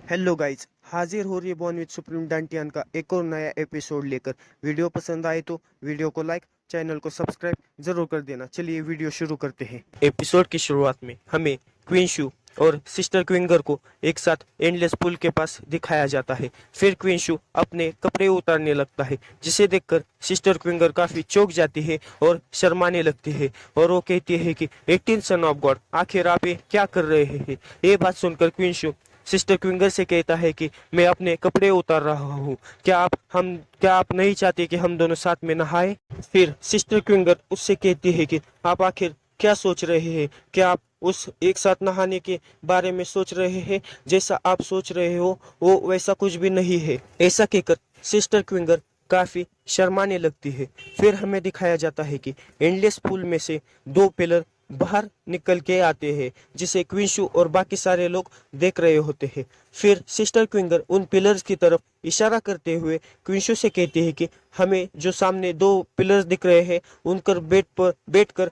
Hello guys, हाजिर हो रही है बॉर्न विद सुप्रीम डांटियान का एक और नया एपिसोड लेकर। वीडियो पसंद आए तो वीडियो को लाइक, चैनल को सब्सक्राइब जरूर कर देना। चलिए वीडियो शुरू करते हैं। एपिसोड की शुरुआत में हमें क्वीन शू और सिस्टर क्विंगर को एक साथ एंडलेस पुल के पास दिखाया जाता है। फिर क्वीन शू अपने कपड़े उतारने लगता है, जिसे देखकर सिस्टर क्विंगर काफी चौंक जाती है और शर्माने लगती है। और वो कहती है कि 18 सन ऑफ गॉड, आखिर आप ये क्या कर रहे हैं। ये बात सुनकर क्वीन शू सिस्टर क्विंगर से कहता है कि मैं अपने कपड़े उतार रहा हूँ, क्या आप नहीं चाहते कि हम दोनों साथ में नहाए। फिर सिस्टर क्विंगर उससे कहती है कि आप आखिर क्या सोच रहे हैं। क्या आप उस एक साथ नहाने के बारे में सोच रहे हैं। जैसा आप सोच रहे हो वो वैसा कुछ भी नहीं है। ऐसा कहकर सिस्टर क्विंगर काफी शर्माने लगती है। फिर हमें दिखाया जाता है कि एंडलेस पूल में से दो पिलर बाहर निकल के आते हैं, जिसे क्विंशु और बाकी सारे लोग देख रहे होते हैं। फिर सिस्टर क्विंगर उन पिलर्स की तरफ इशारा करते हुए क्विंशु से कहती है कि हमें जो सामने दो पिलर्स दिख रहे हैं उन पर बैठकर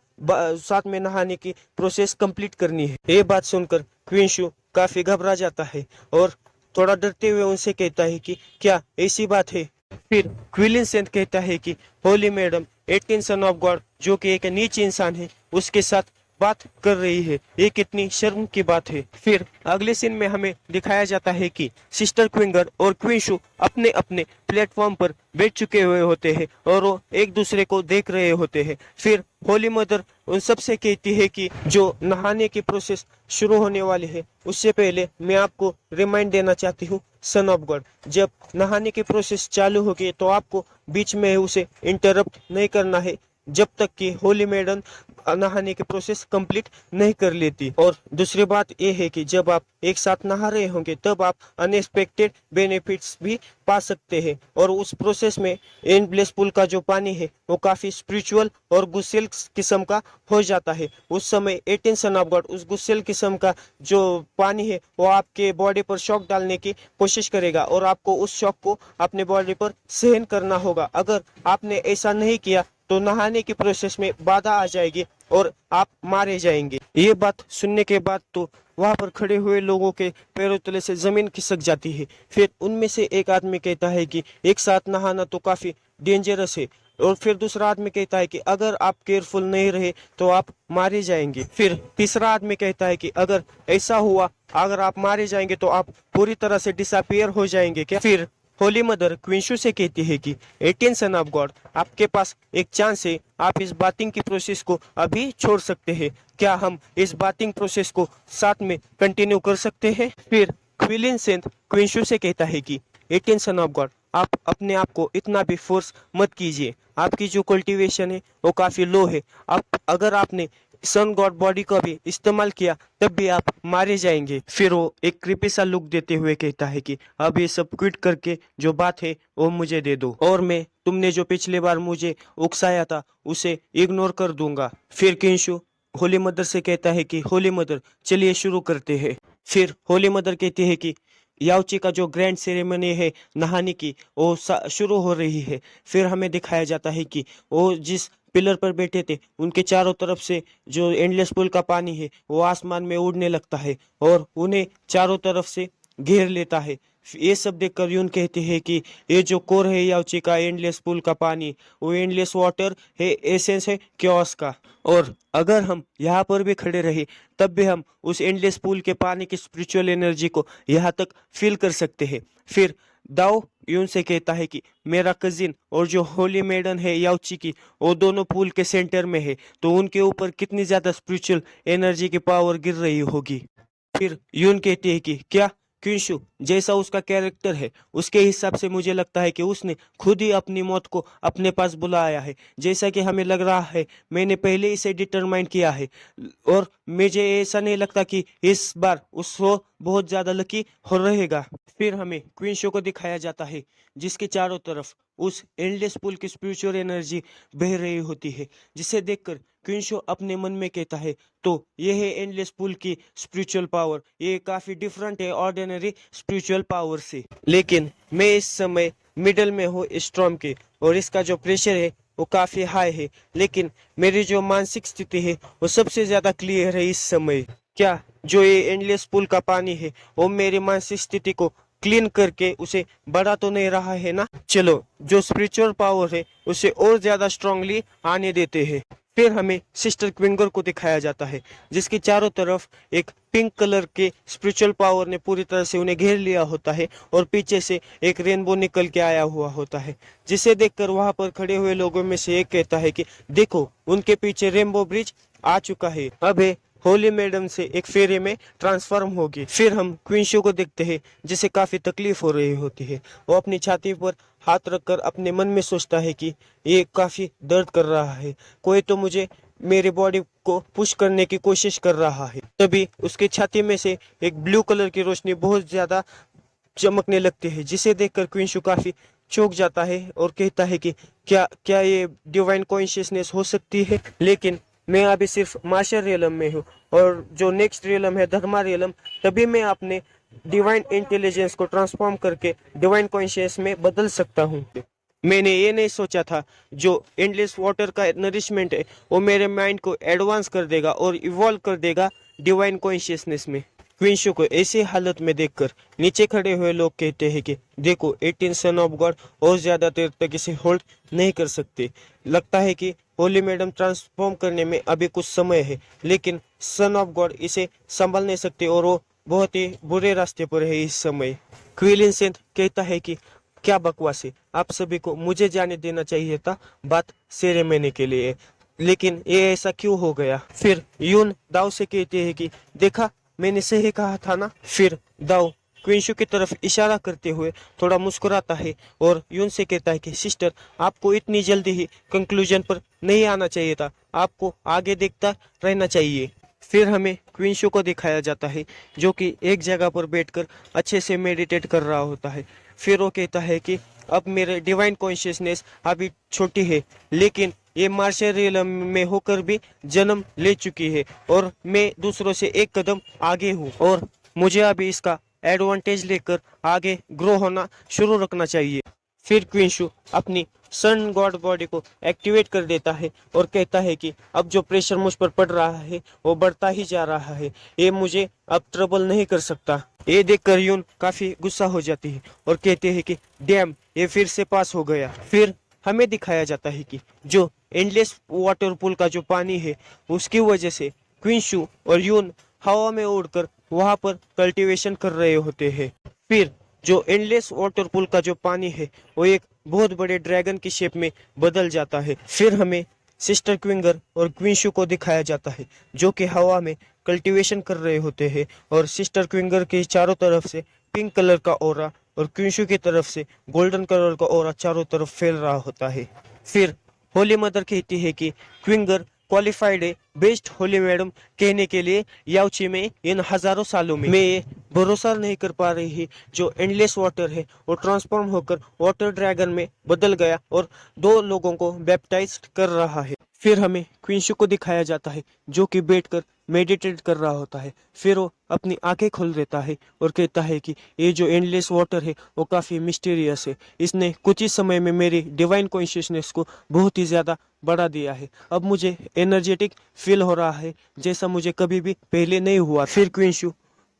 साथ में नहाने की प्रोसेस कंप्लीट करनी है। ये बात सुनकर क्विंशु काफी घबरा जाता है और थोड़ा डरते हुए उनसे कहता है कि क्या ऐसी बात है। फिर क्विलिन सेंट कहता है कि Holi madam 18 son of God, जो कि एक नीच इंसान है, उसके साथ बात कर रही है। ये कितनी शर्म की बात है। फिर अगले सीन में हमें दिखाया जाता है कि सिस्टर क्विंगर और क्विंशु अपने अपने प्लेटफॉर्म पर बैठ चुके हुए होते हैं और वो एक दूसरे को देख रहे होते हैं। फिर होली मदर उन सब से कहती है कि जो नहाने की प्रोसेस शुरू होने वाली है उससे पहले मैं आपको रिमाइंड देना चाहती हूँ, सन ऑफ गॉड, जब नहाने की प्रोसेस चालू होगी तो आपको बीच में उसे इंटरप्ट नहीं करना है जब तक कि होली मैडम नहाने की प्रोसेस कंप्लीट नहीं कर लेती। और दूसरी बात यह है कि जब आप एक साथ नहा रहे होंगे तब आप अनएक्सपेक्टेड बेनिफिट्स भी पा सकते हैं। और उस प्रोसेस में एंडलेस पूल का जो पानी है वो काफी स्पिरिचुअल और गुस्सेल किस्म का हो जाता है। उस समय 18 सन ऑफ गॉड उस गुस्सेल किस्म का जो पानी है वो आपके बॉडी पर शॉक डालने की कोशिश करेगा और आपको उस शॉक को अपने बॉडी पर सहन करना होगा। अगर आपने ऐसा नहीं किया तो नहाने की प्रोसेस में बाधा आ जाएगी और आप मारे जाएंगे। ये बात सुनने के बाद तो वहां पर खड़े हुए लोगों के पैरों तले से जमीन खिसक जाती है। फिर उनमें से एक आदमी कहता है कि एक साथ नहाना तो काफी डेंजरस है। और फिर दूसरा आदमी कहता है कि अगर आप केयरफुल नहीं रहे तो आप मारे जाएंगे। फिर तीसरा आदमी कहता है कि अगर ऐसा हुआ, अगर आप मारे जाएंगे तो आप पूरी तरह से डिसअपियर हो जाएंगे क्या। फिर होली मदर क्विंशु से कहती है कि 18 सन ऑफ गॉड, आपके पास एक चांस है, आप इस बातिंग की प्रोसेस को अभी छोड़ सकते हैं। क्या हम इस बातिंग प्रोसेस को साथ में कंटिन्यू कर सकते हैं। फिर क्विलिन सेंट क्विंशु से कहता है कि 18 सन ऑफ गॉड, आप अपने आप को इतना भी फोर्स मत कीजिए। आपकी जो कल्टीवेशन है वो काफी लो है। आप अगर आपने सन गॉड बॉडी का भी इस्तेमाल किया तब भी आप मारे जाएंगे। फिर वो एक क्रीपी सा लुक देते हुए कहता है कि अब ये सब क्विट करके जो बात है वो मुझे दे दो और मैं तुमने जो पिछले बार मुझे उकसाया था उसे इग्नोर कर दूंगा। फिर किंशु होली मदर से कहता है कि होली मदर, चलिए शुरू करते हैं। फिर होली मदर कहती है कि याउची का जो ग्रैंड सेरेमनी है नहाने की वो शुरू हो रही है। फिर हमें दिखाया जाता है कि वो जिस पिलर पर बैठे थे उनके चारों तरफ से जो एंडलेस पूल का पानी है वो आसमान में उड़ने लगता है और उन्हें चारों तरफ से घेर लेता है। ये सब देखकर यून कहते हैं कि ये जो कोर है याउची का एंडलेस पूल का पानी, वो एंडलेस वाटर है, एसेंस है क्योस का। और अगर हम यहाँ पर भी खड़े रहे तब भी हम उस एंडलेस पूल के पानी की स्पिरिचुअल एनर्जी को यहाँ तक फील कर सकते हैं। फिर दाओ यून से कहता है कि मेरा कजिन और जो होली मेडन है याउची की, वो दोनों पूल के सेंटर में है, तो उनके ऊपर कितनी ज्यादा स्पिरिचुअल एनर्जी की पावर गिर रही होगी। फिर यून कहती है कि क्या क्विंशु जैसा उसका कैरेक्टर है उसके हिसाब से मुझे लगता है कि उसने खुद ही अपनी मौत को अपने पास बुलाया है। जैसा कि हमें लग रहा है मैंने पहले इसे डिटरमाइन किया है और मुझे ऐसा नहीं लगता कि इस बार उसको बहुत ज्यादा लकी हो रहेगा। फिर हमें क्विंशु को दिखाया जाता है जिसके चारों तरफ उस एंडलेस पूल की स्पिरिचुअल एनर्जी बह रही होती है, जिसे देखकर क्विंशु अपने मन में कहता है तो ये है एंडलेस पूल की स्पिरिचुअल पावर। ये काफी डिफरेंट है ऑर्डिनरी स्पिरिचुअल पावर से, लेकिन मैं इस समय मिडल में हूँ स्टॉर्म के और इसका जो प्रेशर है वो काफी हाई है। लेकिन मेरी जो मानसिक स्थिति है वो सबसे ज्यादा क्लियर है इस समय। क्या जो ये एंडलेस पूल का पानी है वो मेरी मानसिक स्थिति को क्लीन करके उसे बढ़ा तो नहीं रहा है ना? चलो, जो स्पिरिचुअल पावर है उसे और ज्यादा स्ट्रांगली आने देते हैं। फिर हमें सिस्टर क्विंगर को दिखाया जाता है जिसकी चारों तरफ एक पिंक कलर के स्पिरिचुअल पावर ने पूरी तरह से उन्हें घेर लिया होता है और पीछे से एक रेनबो निकल के आया हुआ होता है, जिसे देखकर वहां पर खड़े हुए लोगों में से एक कहता है कि देखो, उनके पीछे रेनबो ब्रिज आ चुका है। अब है होली मैडम से एक फेरे में ट्रांसफॉर्म होगी। फिर हम क्वीन शो को देखते हैं जिसे काफी तकलीफ हो रही होती है। वो अपनी छाती पर हाथ रखकर अपने मन में सोचता है कि ये काफी दर्द कर रहा है, कोई तो मुझे मेरे बॉडी को पुश करने की कोशिश कर रहा है। तभी उसकी छाती में से एक ब्लू कलर की रोशनी बहुत ज्यादा चमकने लगती है, जिसे देखकर क्वीन शो काफी चौंक जाता है और कहता है कि क्या क्या ये डिवाइन कॉन्शियसनेस हो सकती है? लेकिन मैं अभी सिर्फ मास्टर रियलम में हूँ और जो नेक्स्ट रियलम है धर्मा रियलम, तभी मैं अपने डिवाइन इंटेलिजेंस को ट्रांसफॉर्म करके डिवाइन कॉन्शियस में बदल सकता हूँ। मैंने ये नहीं सोचा था जो एंडलेस वाटर का नरिशमेंट है वो मेरे माइंड को एडवांस कर देगा और इवॉल्व कर देगा डिवाइन कॉन्शियसनेस में। क्वींशो को ऐसी हालत में देखकर नीचे खड़े हुए लोग कहते हैं कि देखो, 18 सन ऑफ गॉड और ज्यादा देर तक इसे होल्ड नहीं कर सकते। लगता है कि होली मैडम ट्रांसफॉर्म करने में अभी कुछ समय है, लेकिन सन ऑफ गॉड इसे संभाल नहीं सकते और वो बहुत ही बुरे रास्ते पर है इस समय। क्विलिन सेंट कहता है कि क्या बकवास है, आप सभी को मुझे जाने देना चाहिए था बात सेरेमनी के लिए, लेकिन ये ऐसा क्यों हो गया? फिर यून दाव से कहते हैं कि देखा, मैंने सही कहा था ना। फिर दाव क्विंशु की तरफ इशारा करते हुए थोड़ा मुस्कुराता है और यून से कहता है कि सिस्टर, आपको इतनी जल्दी ही कंक्लूजन पर नहीं आना चाहिए था, आपको आगे देखता रहना चाहिए। फिर हमें क्विंशु को दिखाया जाता है जो कि एक जगह पर बैठकर अच्छे से मेडिटेट कर रहा होता है। फिर वो कहता है कि अब मेरे डिवाइन कॉन्शियसनेस अभी छोटी है, लेकिन ये मार्शल रियलम में होकर भी जन्म ले चुकी है और मैं दूसरों से एक कदम आगे हूँ और मुझे अभी इसका एडवांटेज लेकर आगे ग्रो होना शुरू रखना चाहिए। फिर क्विंशु अपनी सन गॉड बॉडी को एक्टिवेट कर देता है और कहता है कि अब जो प्रेशर मुझ पर पड़ रहा है वो बढ़ता ही जा रहा है, ये मुझे अब ट्रबल नहीं कर सकता। ये देखकर यून काफी गुस्सा हो जाती है और कहते हैं कि डैम, ये फिर से पास हो गया। फिर हमें दिखाया जाता है कि जो एंडलेस वाटर पूल का जो पानी है उसकी वजह से क्विंशु और यून हवा में उड़कर वहां पर कल्टीवेशन कर रहे होते हैं। फिर जो एंडलेस वाटर पूल का जो पानी है वो एक बहुत बड़े ड्रैगन की शेप में बदल जाता है। फिर हमें सिस्टर क्विंगर और क्विंशु को दिखाया जाता है जो कि हवा में कल्टीवेशन कर रहे होते हैं और सिस्टर क्विंगर के चारों तरफ से पिंक कलर का ओरा और क्विंशु की तरफ से गोल्डन कलर का ओरा चारों तरफ फैल रहा होता है। फिर होली मदर कहती है कि क्विंगर क्वालिफाइड है बेस्ट होली मैडम कहने के लिए याउची में इन हजारों सालों में। मैं ये भरोसा नहीं कर पा रही है जो एंडलेस वाटर है वो ट्रांसफॉर्म होकर वाटर ड्रैगन में बदल गया और 2 लोगों को बैप्टाइज कर रहा है। फिर हमें क्विंशु को दिखाया जाता है जो कि बैठकर मेडिटेट कर रहा होता है। फिर वो अपनी आंखें खोल देता है और कहता है कि ये जो एंडलेस वाटर है वो काफी मिस्टीरियस है, इसने कुछ ही समय में मेरी डिवाइन कॉन्शियसनेस को बहुत ही ज्यादा बढ़ा दिया है। अब मुझे एनर्जेटिक फील हो रहा है जैसा मुझे कभी भी पहले नहीं हुआ। फिर क्विंशु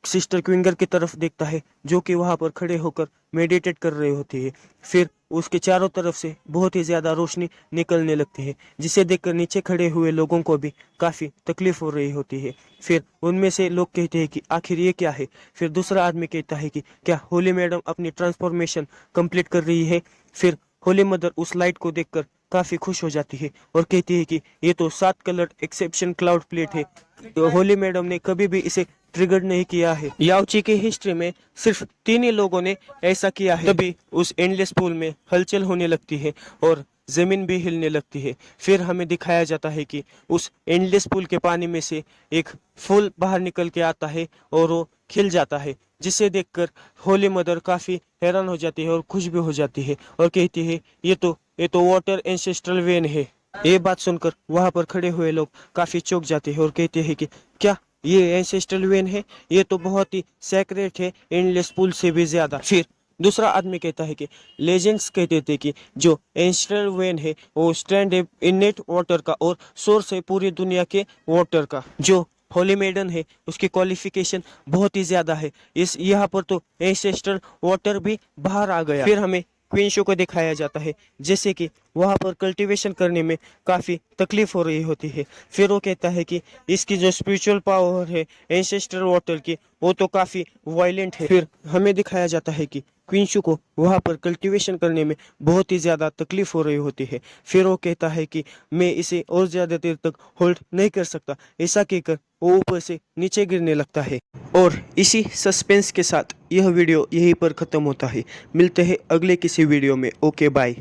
सिस्टर क्विंगर की तरफ देखता है जो कि वहां पर खड़े होकर मेडिटेट कर रहे होती है। फिर उसके चारों तरफ से बहुत ही ज्यादा रोशनी निकलने लगती है जिसे देखकर नीचे खड़े हुए लोगों को भी काफी तकलीफ हो रही होती है। फिर उनमें से लोग कहते हैं कि आखिर ये क्या है? फिर दूसरा आदमी कहता है कि क्या होली मैडम अपनी ट्रांसफॉर्मेशन कंप्लीट कर रही है? फिर होली मदर उस लाइट को देखकर काफी खुश हो जाती है और कहती है कि ये तो 7 कलर एक्सेप्शन क्लाउड प्लेट है, तो होली मैडम ने कभी भी इसे ट्रिगर नहीं किया है। याओची की हिस्ट्री में सिर्फ 3 ही लोगों ने ऐसा किया है। तभी उस एंडलेस पूल में हलचल होने लगती है और जमीन भी हिलने लगती है। फिर हमें दिखाया जाता है कि उस एंडलेस पूल के पानी में से एक फूल बाहर निकल के आता है और वो खिल जाता है, जिसे देखकर होली मदर काफी हैरान हो जाती है और खुश भी हो जाती है और कहती है ये तो वाटर एंसेस्ट्रल वेन है। ये बात सुनकर वहां पर खड़े हुए लोग काफी चौंक जाते हैं और कहते हैं कि क्या ये एंसेस्ट्रल वेन है? ये तो बहुत ही सेक्रेट है, एंडलेस पूल से भी ज्यादा। फिर दूसरा आदमी कहता है कि लेजेंड्स कहते थे कि जो एंसेस्ट्रल वेन है वो स्ट्रैंड है इनेट वाटर का और सोर्स है पूरी दुनिया के वाटर का। जो होली मेडन है उसकी क्वालिफिकेशन बहुत ही ज़्यादा है। इस यहाँ पर तो एंसेस्ट्रल वाटर भी बाहर आ गया। फिर हमें क्वीन शो को दिखाया जाता है जैसे कि वहाँ पर कल्टीवेशन करने में काफ़ी तकलीफ हो रही होती है। फिर वो कहता है कि इसकी जो स्पिरिचुअल पावर है एंसेस्ट्रल वाटर की वो तो काफ़ी वायलेंट है। फिर हमें दिखाया जाता है कि क्वींशु को वहाँ पर कल्टीवेशन करने में बहुत ही ज़्यादा तकलीफ हो रही होती है। फिर वो कहता है कि मैं इसे और ज़्यादा देर तक होल्ड नहीं कर सकता। ऐसा कहकर वो ऊपर से नीचे गिरने लगता है। और इसी सस्पेंस के साथ यह वीडियो यहीं पर ख़त्म होता है। मिलते हैं अगले किसी वीडियो में। Okay bye.